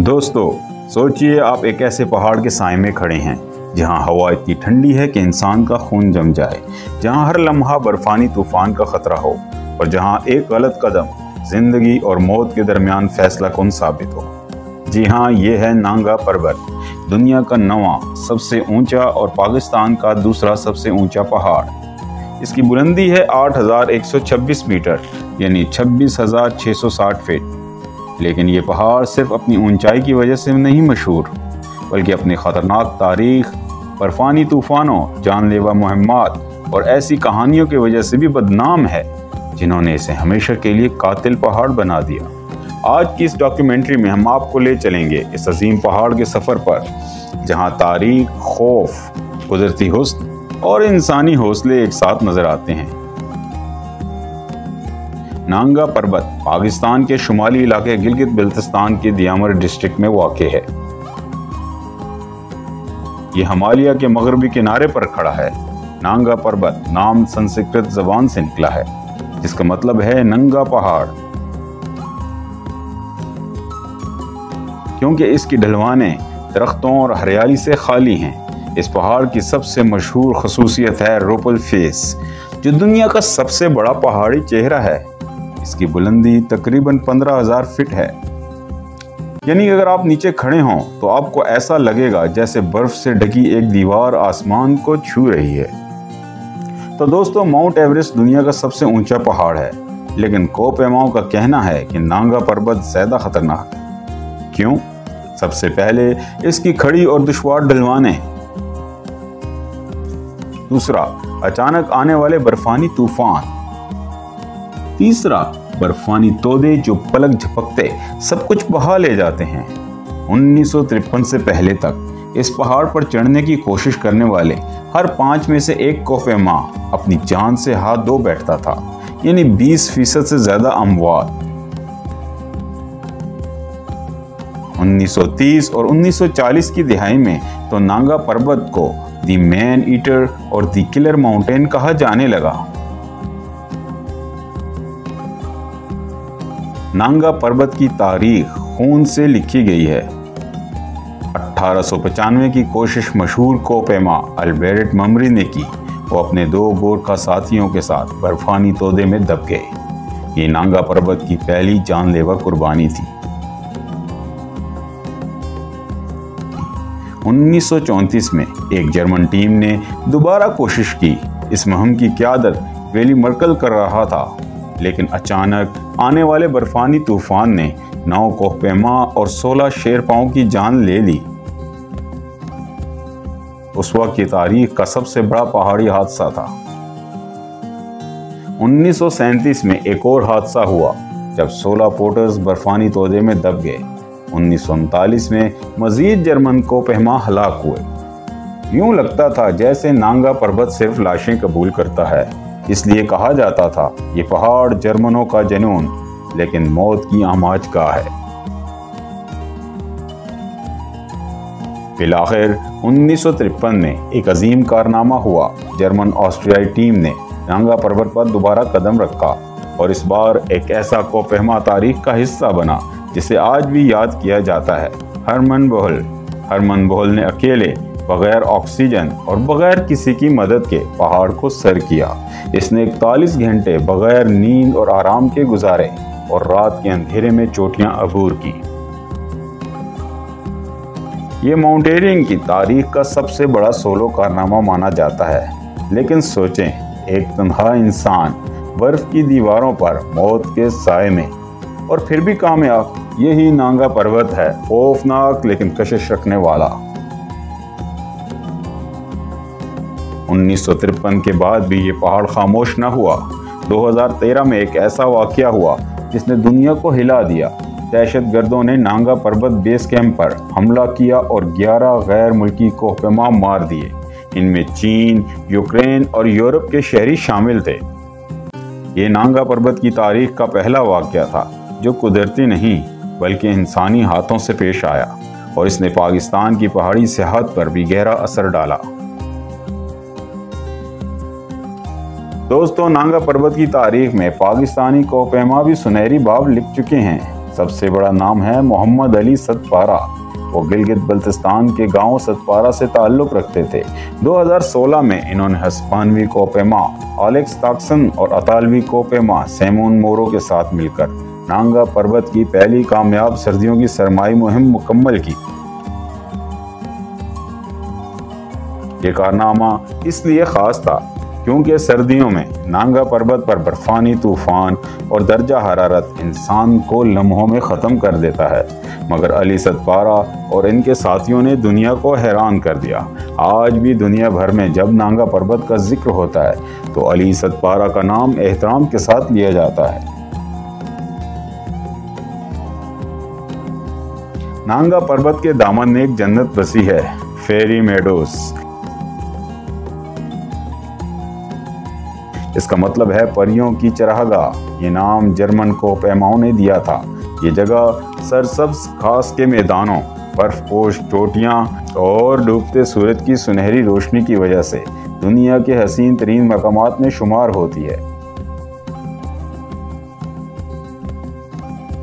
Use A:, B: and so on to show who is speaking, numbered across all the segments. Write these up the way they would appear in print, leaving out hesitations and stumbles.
A: दोस्तों, सोचिए आप एक ऐसे पहाड़ के साए में खड़े हैं जहां हवा इतनी ठंडी है कि इंसान का खून जम जाए, जहां हर लम्हा बर्फानी तूफान का खतरा हो और जहां एक गलत कदम जिंदगी और मौत के दरमियान फैसला कुन साबित हो। जी हाँ, ये है नांगा पर्वत, दुनिया का 9वां सबसे ऊंचा और पाकिस्तान का दूसरा सबसे ऊंचा पहाड़। इसकी बुलंदी है 8,126 मीटर यानी 26,660 फीट। लेकिन ये पहाड़ सिर्फ अपनी ऊंचाई की वजह से नहीं मशहूर, बल्कि अपनी ख़तरनाक तारीख, बर्फानी तूफ़ानों, जानलेवा मुहिम्मात और ऐसी कहानियों की वजह से भी बदनाम है जिन्होंने इसे हमेशा के लिए कातिल पहाड़ बना दिया। आज की इस डॉक्यूमेंट्री में हम आपको ले चलेंगे इस अजीम पहाड़ के सफ़र पर, जहां तारीख, खौफ, कुदरती हुस्न और इंसानी हौसले एक साथ नजर आते हैं। नांगा पर्वत पाकिस्तान के शुमाली इलाके गिलगित बिल्तिस्तान के दियामर डिस्ट्रिक्ट में वाक़ है। ये हिमालय के मगरबी किनारे पर खड़ा है। नांगा पर्वत नाम संस्कृत जबान से निकला है, जिसका मतलब है नंगा पहाड़, क्योंकि इसकी ढलवानें दरख्तों और हरियाली से खाली हैं। इस पहाड़ की सबसे मशहूर खसूसियत है रोपल फेस, जो दुनिया का सबसे बड़ा पहाड़ी चेहरा है। इसकी बुलंदी तकरीबन 15,000 फीट है, यानी अगर आप नीचे खड़े हों तो आपको ऐसा लगेगा जैसे बर्फ से ढकी एक दीवार आसमान को छू रही है। तो दोस्तों, माउंट एवरेस्ट दुनिया का सबसे ऊंचा पहाड़ है, लेकिन कोपेमाओं का कहना है कि नांगा पर्वत ज्यादा खतरनाक है। क्यों? सबसे पहले इसकी खड़ी और दुश्वार ढलवानें, दूसरा अचानक आने वाले बर्फानी तूफान, तीसरा बर्फानी तोदे जो पलक झपकते सब कुछ बहा ले जाते हैं। 1953 से पहले तक इस पहाड़ पर चढ़ने की कोशिश करने वाले हर 5 में से एक कोपेमा अपनी जान से हाथ धो बैठता था, यानी 20% से ज्यादा अमवात। 1930 और 1940 की दिहाई में तो नांगा पर्वत को दी मैन ईटर और दी किलर माउंटेन कहा जाने लगा। नांगा पर्वत की तारीख खून से लिखी गई है। 1895 की कोशिश मशहूर कोपेमा अल्बर्ट ममरी ने की। वो अपने 2 गोरखा साथियों के साथ बर्फानी तोदे में दब गए। ये नांगा पर्वत की पहली जानलेवा कुर्बानी थी। 1934 में एक जर्मन टीम ने दोबारा कोशिश की। इस मुहिम की क़यादत वेली मर्कल कर रहा था, लेकिन अचानक आने वाले बर्फानी तूफान ने 9 कोपेमा और 16 शेरपाओं की जान ले ली। उस वक्त की तारीख का सबसे बड़ा पहाड़ी हादसा था। 1937 में एक और हादसा हुआ जब 16 पोर्टर्स बर्फानी तोदे में दब गए। 1939 में मजीद जर्मन कोपेमा हलाक हुए। यूं लगता था जैसे नांगा पर्वत सिर्फ लाशें कबूल करता है, इसलिए कहा जाता था ये पहाड़ जर्मनों का जुनून, लेकिन मौत की आमाज का है। फिलआखिर 1953 में एक अजीम कारनामा हुआ। जर्मन ऑस्ट्रियाई टीम ने नांगा पर्वत पर दोबारा कदम रखा और इस बार एक ऐसा कोपेमा तारीख का हिस्सा बना जिसे आज भी याद किया जाता है, हरमन बोहल। हरमन बोहल ने अकेले, बगैर ऑक्सीजन और बगैर किसी की मदद के पहाड़ को सर किया। इसने 41 घंटे बगैर नींद और आराम के गुजारे और रात के अंधेरे में चोटियां अबूर की। ये माउंटेनियरिंग की तारीख का सबसे बड़ा सोलो कारनामा माना जाता है। लेकिन सोचें, एक तन्हा इंसान बर्फ की दीवारों पर मौत के साए में, और फिर भी कामयाब। यही नांगा पर्वत है, खौफनाक लेकिन कशिश रखने वाला। 1953 के बाद भी ये पहाड़ खामोश न हुआ। 2013 में एक ऐसा वाकया हुआ जिसने दुनिया को हिला दिया। दहशतगर्दों ने नांगा पर्वत बेस कैंप पर हमला किया और 11 गैर मुल्की कोपेमा मार दिए। इनमें चीन, यूक्रेन और यूरोप के शहरी शामिल थे। ये नांगा पर्वत की तारीख का पहला वाकया था जो कुदरती नहीं बल्कि इंसानी हाथों से पेश आया, और इसने पाकिस्तान की पहाड़ी सियाहत पर भी गहरा असर डाला। दोस्तों, नांगा पर्वत की तारीख में पाकिस्तानी कोपेमा भी सुनहरी बाब लिख चुके हैं। सबसे बड़ा नाम है मोहम्मद अली सतपारा। वो गिलगित बल्तिस्तान के गांव सतपारा से ताल्लुक़ रखते थे। 2016 में इन्होंने हस्पानवी कोपेमा एलेक्स टॉक्सन और अतालवी कोपेमा सेमून मोरो के साथ मिलकर नांगा पर्वत की पहली कामयाब सर्दियों की सरमाई मुहिम मुकम्मल की। ये कारनामा इसलिए खास था क्योंकि सर्दियों में नांगा पर्वत पर बर्फानी तूफान और दर्जा हरारत इंसान को लम्हों में ख़त्म कर देता है, मगर अली सतपारा और इनके साथियों ने दुनिया को हैरान कर दिया। आज भी दुनिया भर में जब नांगा पर्वत का जिक्र होता है तो अली सतपारा का नाम एहतराम के साथ लिया जाता है। नांगा पर्वत के दामन में एक जन्नत बसी है, फेरी मेडोस। इसका मतलब है परियों की चरागाह। ये नाम जर्मन कोपेमाओं ने दिया था। ये जगह सरसब्ज घास के मैदानों, बर्फपोश चोटियां और डूबते सूरज की सुनहरी रोशनी की वजह से दुनिया के हसीन तरीन मकामात में शुमार होती है।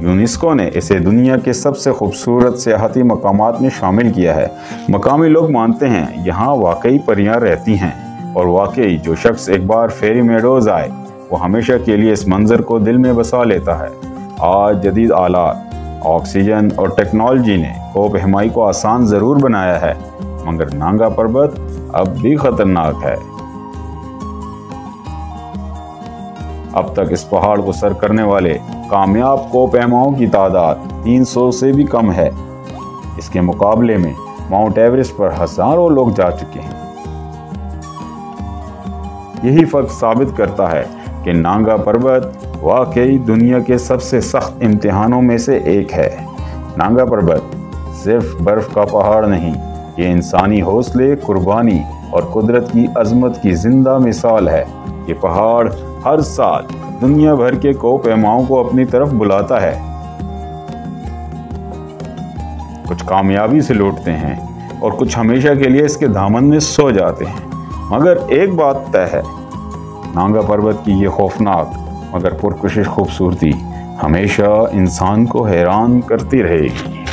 A: यूनेस्को ने इसे दुनिया के सबसे खूबसूरत सियाहती मकामात में शामिल किया है। मकामी लोग मानते हैं यहाँ वाकई परियां रहती हैं, और वाकई जो शख्स एक बार फेरी मेडोज आए वो हमेशा के लिए इस मंजर को दिल में बसा लेता है। आज जदीद आलात, ऑक्सीजन और टेक्नोलॉजी ने कोप हिमाई को आसान ज़रूर बनाया है, मगर नांगा पर्वत अब भी खतरनाक है। अब तक इस पहाड़ को सर करने वाले कामयाब कोपेमाओं की तादाद 300 से भी कम है। इसके मुकाबले में माउंट एवरेस्ट पर हजारों लोग जा चुके हैं। यही फर्क साबित करता है कि नांगा पर्वत वाकई दुनिया के सबसे सख्त इम्तिहानों में से एक है। नांगा पर्वत सिर्फ बर्फ का पहाड़ नहीं, ये इंसानी हौसले, कुर्बानी और कुदरत की अजमत की जिंदा मिसाल है। ये पहाड़ हर साल दुनिया भर के कोपेमाओं को अपनी तरफ बुलाता है। कुछ कामयाबी से लौटते हैं और कुछ हमेशा के लिए इसके दामन में सो जाते हैं। मगर एक बात तय है, नांगा पर्वत की ये खौफनाक मगर पुरकशिश खूबसूरती हमेशा इंसान को हैरान करती रहेगी।